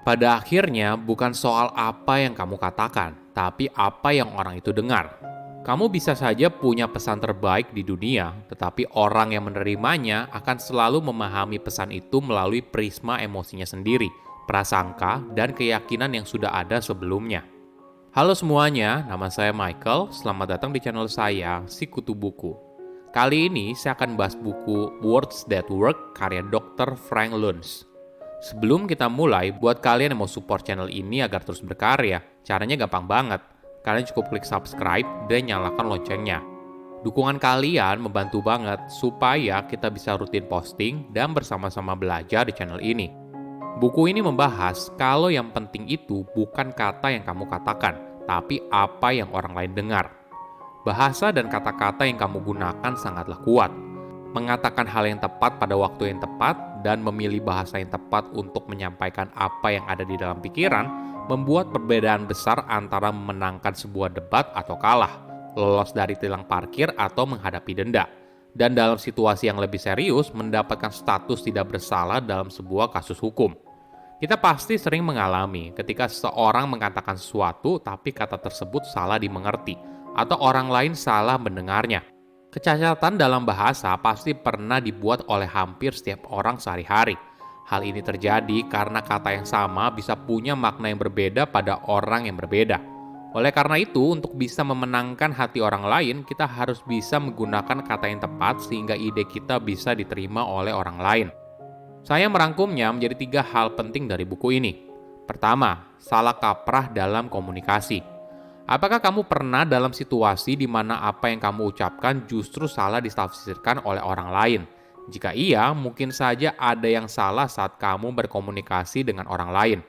Pada akhirnya, bukan soal apa yang kamu katakan, tapi apa yang orang itu dengar. Kamu bisa saja punya pesan terbaik di dunia, tetapi orang yang menerimanya akan selalu memahami pesan itu melalui prisma emosinya sendiri, prasangka, dan keyakinan yang sudah ada sebelumnya. Halo semuanya, nama saya Michael. Selamat datang di channel saya, Si Kutu Buku. Kali ini saya akan bahas buku Words That Work karya Dr. Frank Luntz. Sebelum kita mulai, buat kalian yang mau support channel ini agar terus berkarya, caranya gampang banget. Kalian cukup klik subscribe dan nyalakan loncengnya. Dukungan kalian membantu banget supaya kita bisa rutin posting dan bersama-sama belajar di channel ini. Buku ini membahas kalau yang penting itu bukan kata yang kamu katakan, tapi apa yang orang lain dengar. Bahasa dan kata-kata yang kamu gunakan sangatlah kuat. Mengatakan hal yang tepat pada waktu yang tepat dan memilih bahasa yang tepat untuk menyampaikan apa yang ada di dalam pikiran membuat perbedaan besar antara memenangkan sebuah debat atau kalah, lolos dari tilang parkir atau menghadapi denda, dan dalam situasi yang lebih serius mendapatkan status tidak bersalah dalam sebuah kasus hukum. Kita pasti sering mengalami ketika seseorang mengatakan sesuatu tapi kata tersebut salah dimengerti atau orang lain salah mendengarnya. Kecacatan dalam bahasa pasti pernah dibuat oleh hampir setiap orang sehari-hari. Hal ini terjadi karena kata yang sama bisa punya makna yang berbeda pada orang yang berbeda. Oleh karena itu, untuk bisa memenangkan hati orang lain, kita harus bisa menggunakan kata yang tepat sehingga ide kita bisa diterima oleh orang lain. Saya merangkumnya menjadi 3 hal penting dari buku ini. Pertama, salah kaprah dalam komunikasi. Apakah kamu pernah dalam situasi di mana apa yang kamu ucapkan justru salah ditafsirkan oleh orang lain? Jika iya, mungkin saja ada yang salah saat kamu berkomunikasi dengan orang lain.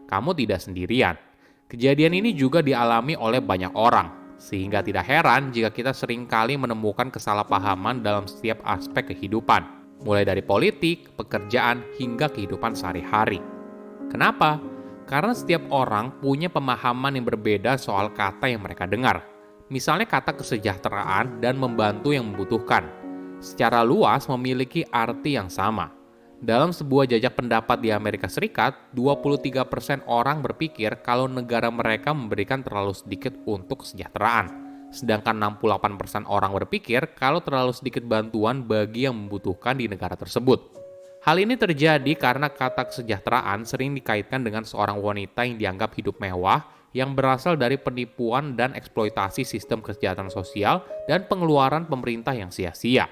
Kamu tidak sendirian. Kejadian ini juga dialami oleh banyak orang, sehingga tidak heran jika kita seringkali menemukan kesalahpahaman dalam setiap aspek kehidupan, mulai dari politik, pekerjaan, hingga kehidupan sehari-hari. Kenapa? Karena setiap orang punya pemahaman yang berbeda soal kata yang mereka dengar. Misalnya kata kesejahteraan dan membantu yang membutuhkan. Secara luas memiliki arti yang sama. Dalam sebuah jajak pendapat di Amerika Serikat, 23% orang berpikir kalau negara mereka memberikan terlalu sedikit untuk kesejahteraan. Sedangkan 68% orang berpikir kalau terlalu sedikit bantuan bagi yang membutuhkan di negara tersebut. Hal ini terjadi karena kata kesejahteraan sering dikaitkan dengan seorang wanita yang dianggap hidup mewah yang berasal dari penipuan dan eksploitasi sistem kesejahteraan sosial dan pengeluaran pemerintah yang sia-sia.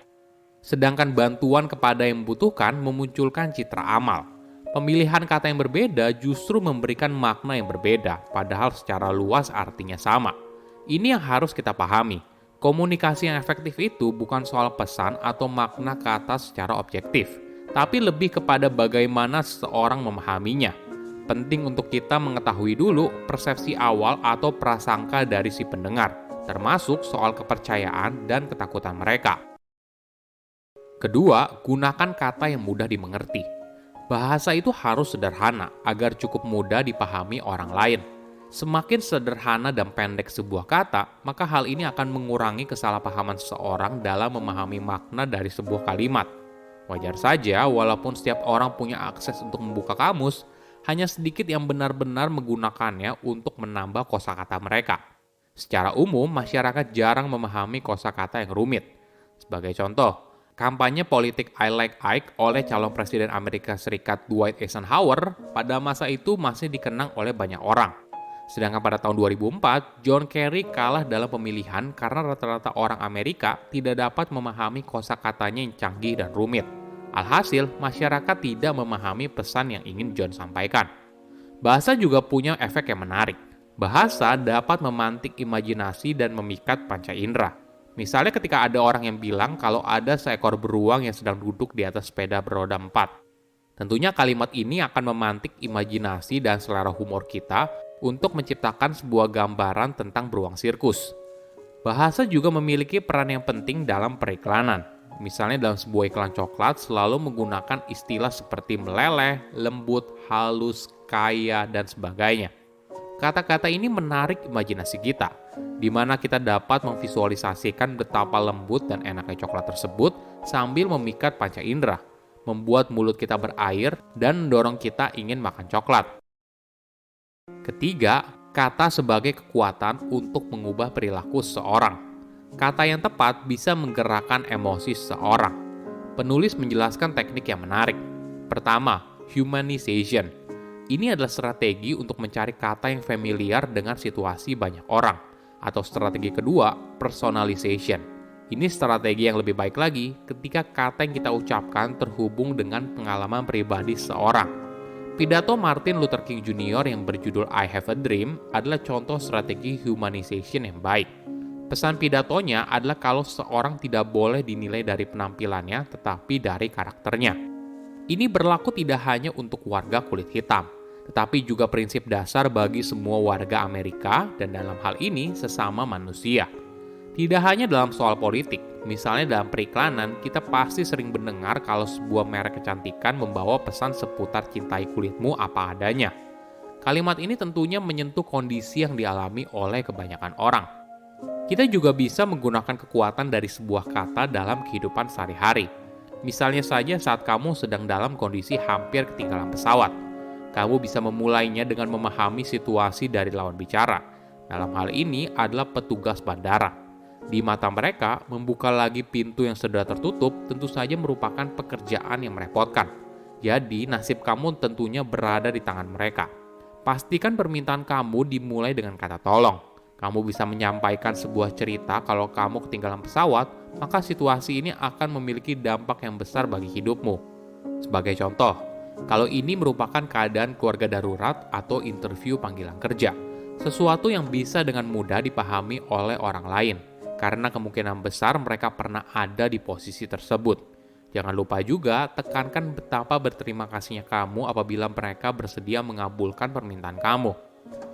Sedangkan bantuan kepada yang membutuhkan memunculkan citra amal. Pemilihan kata yang berbeda justru memberikan makna yang berbeda, padahal secara luas artinya sama. Ini yang harus kita pahami. Komunikasi yang efektif itu bukan soal pesan atau makna kata secara objektif, tapi lebih kepada bagaimana seseorang memahaminya. Penting untuk kita mengetahui dulu persepsi awal atau prasangka dari si pendengar, termasuk soal kepercayaan dan ketakutan mereka. Kedua, gunakan kata yang mudah dimengerti. Bahasa itu harus sederhana agar cukup mudah dipahami orang lain. Semakin sederhana dan pendek sebuah kata, maka hal ini akan mengurangi kesalahpahaman seseorang dalam memahami makna dari sebuah kalimat. Wajar saja, walaupun setiap orang punya akses untuk membuka kamus, hanya sedikit yang benar-benar menggunakannya untuk menambah kosakata mereka. Secara umum, masyarakat jarang memahami kosakata yang rumit. Sebagai contoh, kampanye politik I Like Ike oleh calon presiden Amerika Serikat Dwight Eisenhower pada masa itu masih dikenang oleh banyak orang. Sedangkan pada tahun 2004, John Kerry kalah dalam pemilihan karena rata-rata orang Amerika tidak dapat memahami kosakatanya yang canggih dan rumit. Alhasil, masyarakat tidak memahami pesan yang ingin John sampaikan. Bahasa juga punya efek yang menarik. Bahasa dapat memantik imajinasi dan memikat panca indera. Misalnya ketika ada orang yang bilang kalau ada seekor beruang yang sedang duduk di atas sepeda beroda 4. Tentunya kalimat ini akan memantik imajinasi dan selera humor kita untuk menciptakan sebuah gambaran tentang beruang sirkus. Bahasa juga memiliki peran yang penting dalam periklanan. Misalnya dalam sebuah iklan coklat selalu menggunakan istilah seperti meleleh, lembut, halus, kaya, dan sebagainya. Kata-kata ini menarik imajinasi kita, di mana kita dapat memvisualisasikan betapa lembut dan enaknya coklat tersebut sambil memikat panca indera, membuat mulut kita berair dan mendorong kita ingin makan coklat. Ketiga, kata sebagai kekuatan untuk mengubah perilaku seseorang. Kata yang tepat bisa menggerakkan emosi seseorang. Penulis menjelaskan teknik yang menarik. Pertama, humanization. Ini adalah strategi untuk mencari kata yang familiar dengan situasi banyak orang. Atau strategi kedua, personalization. Ini strategi yang lebih baik lagi ketika kata yang kita ucapkan terhubung dengan pengalaman pribadi seseorang. Pidato Martin Luther King Jr. yang berjudul I Have a Dream adalah contoh strategi humanization yang baik. Pesan pidatonya adalah kalau seseorang tidak boleh dinilai dari penampilannya, tetapi dari karakternya. Ini berlaku tidak hanya untuk warga kulit hitam, tetapi juga prinsip dasar bagi semua warga Amerika dan dalam hal ini sesama manusia. Tidak hanya dalam soal politik, misalnya dalam periklanan, kita pasti sering mendengar kalau sebuah merek kecantikan membawa pesan seputar cintai kulitmu apa adanya. Kalimat ini tentunya menyentuh kondisi yang dialami oleh kebanyakan orang. Kita juga bisa menggunakan kekuatan dari sebuah kata dalam kehidupan sehari-hari. Misalnya saja saat kamu sedang dalam kondisi hampir ketinggalan pesawat. Kamu bisa memulainya dengan memahami situasi dari lawan bicara. Dalam hal ini adalah petugas bandara. Di mata mereka, membuka lagi pintu yang sudah tertutup tentu saja merupakan pekerjaan yang merepotkan. Jadi, nasib kamu tentunya berada di tangan mereka. Pastikan permintaan kamu dimulai dengan kata tolong. Kamu bisa menyampaikan sebuah cerita kalau kamu ketinggalan pesawat, maka situasi ini akan memiliki dampak yang besar bagi hidupmu. Sebagai contoh, kalau ini merupakan keadaan keluarga darurat atau interview panggilan kerja, sesuatu yang bisa dengan mudah dipahami oleh orang lain. Karena kemungkinan besar mereka pernah ada di posisi tersebut. Jangan lupa juga tekankan betapa berterima kasihnya kamu apabila mereka bersedia mengabulkan permintaan kamu.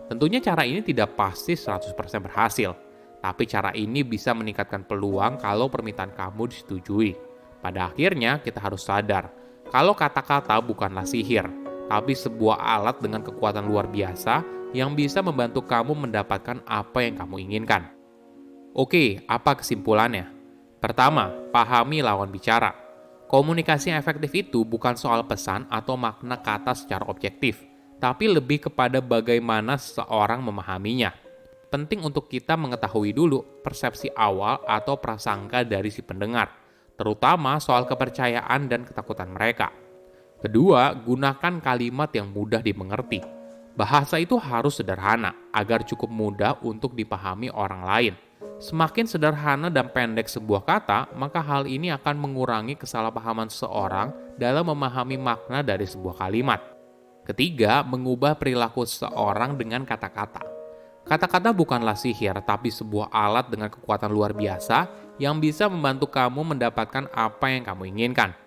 Tentunya cara ini tidak pasti 100% berhasil, tapi cara ini bisa meningkatkan peluang kalau permintaan kamu disetujui. Pada akhirnya kita harus sadar, kalau kata-kata bukanlah sihir, tapi sebuah alat dengan kekuatan luar biasa yang bisa membantu kamu mendapatkan apa yang kamu inginkan. Oke, apa kesimpulannya? Pertama, pahami lawan bicara. Komunikasi yang efektif itu bukan soal pesan atau makna kata secara objektif, tapi lebih kepada bagaimana seseorang memahaminya. Penting untuk kita mengetahui dulu persepsi awal atau prasangka dari si pendengar, terutama soal kepercayaan dan ketakutan mereka. Kedua, gunakan kalimat yang mudah dimengerti. Bahasa itu harus sederhana, agar cukup mudah untuk dipahami orang lain. Semakin sederhana dan pendek sebuah kata, maka hal ini akan mengurangi kesalahpahaman seseorang dalam memahami makna dari sebuah kalimat. Ketiga, mengubah perilaku seseorang dengan kata-kata. Kata-kata bukanlah sihir, tapi sebuah alat dengan kekuatan luar biasa yang bisa membantu kamu mendapatkan apa yang kamu inginkan.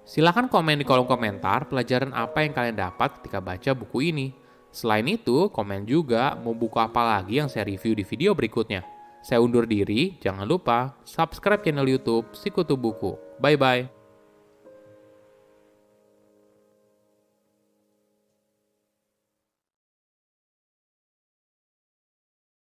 Silahkan komen di kolom komentar pelajaran apa yang kalian dapat ketika baca buku ini. Selain itu, komen juga mau buku apa lagi yang saya review di video berikutnya. Saya undur diri, jangan lupa subscribe channel YouTube Sikutu Buku. Bye-bye.